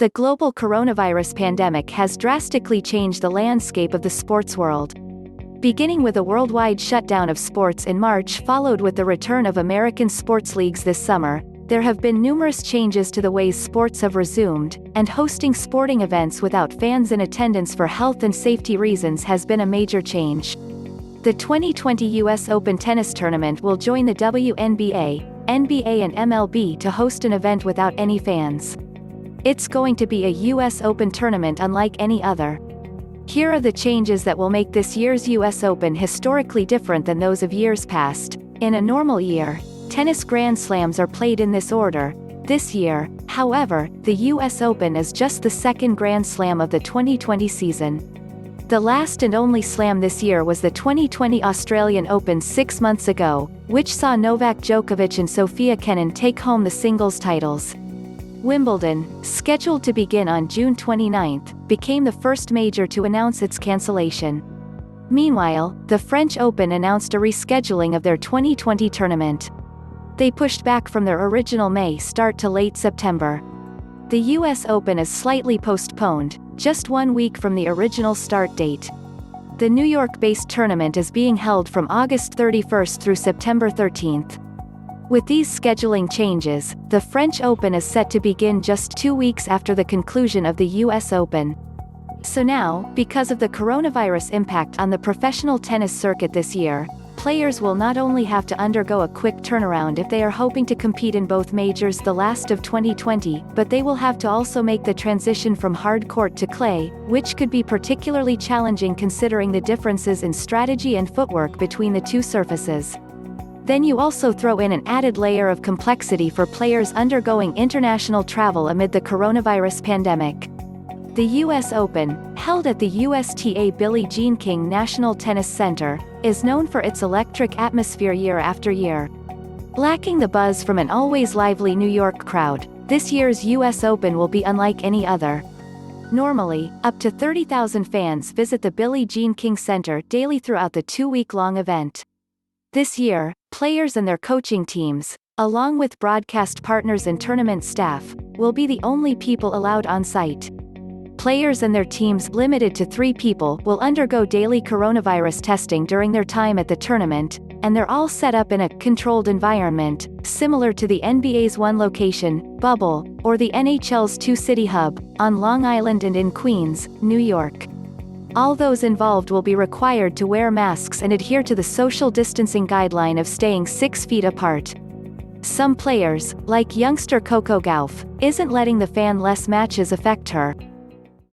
The global coronavirus pandemic has drastically changed the landscape of the sports world. Beginning with a worldwide shutdown of sports in March followed with the return of American sports leagues this summer, there have been numerous changes to the ways sports have resumed, and hosting sporting events without fans in attendance for health and safety reasons has been a major change. The 2020 US Open tennis tournament will join the WNBA, NBA and MLB to host an event without any fans. It's going to be a US Open tournament unlike any other. Here are the changes that will make this year's US Open historically different than those of years past. In a normal year, tennis Grand Slams are played in this order. This year, however, the US Open is just the second Grand Slam of the 2020 season. The last and only slam this year was the 2020 Australian Open 6 months ago, which saw Novak Djokovic and Sofia Kenin take home the singles titles. Wimbledon, scheduled to begin on June 29, became the first major to announce its cancellation. Meanwhile, the French Open announced a rescheduling of their 2020 tournament. They pushed back from their original May start to late September. The US Open is slightly postponed, just 1 week from the original start date. The New York-based tournament is being held from August 31 through September 13. With these scheduling changes, the French Open is set to begin just 2 weeks after the conclusion of the US Open. So now, because of the coronavirus impact on the professional tennis circuit this year, players will not only have to undergo a quick turnaround if they are hoping to compete in both majors the last of 2020, but they will have to also make the transition from hard court to clay, which could be particularly challenging considering the differences in strategy and footwork between the two surfaces. Then you also throw in an added layer of complexity for players undergoing international travel amid the coronavirus pandemic. The US Open, held at the USTA Billie Jean King National Tennis Center, is known for its electric atmosphere year after year. Lacking the buzz from an always lively New York crowd, this year's US Open will be unlike any other. Normally, up to 30,000 fans visit the Billie Jean King Center daily throughout the 2-week-long event. This year, players and their coaching teams, along with broadcast partners and tournament staff, will be the only people allowed on site. Players and their teams, limited to 3 people, will undergo daily coronavirus testing during their time at the tournament, and they're all set up in a controlled environment, similar to the NBA's one-location bubble, or the NHL's 2-city hub, on Long Island and in Queens, New York. All those involved will be required to wear masks and adhere to the social distancing guideline of staying 6 feet apart. Some players, like youngster Coco Gauff, isn't letting the fan-less matches affect her.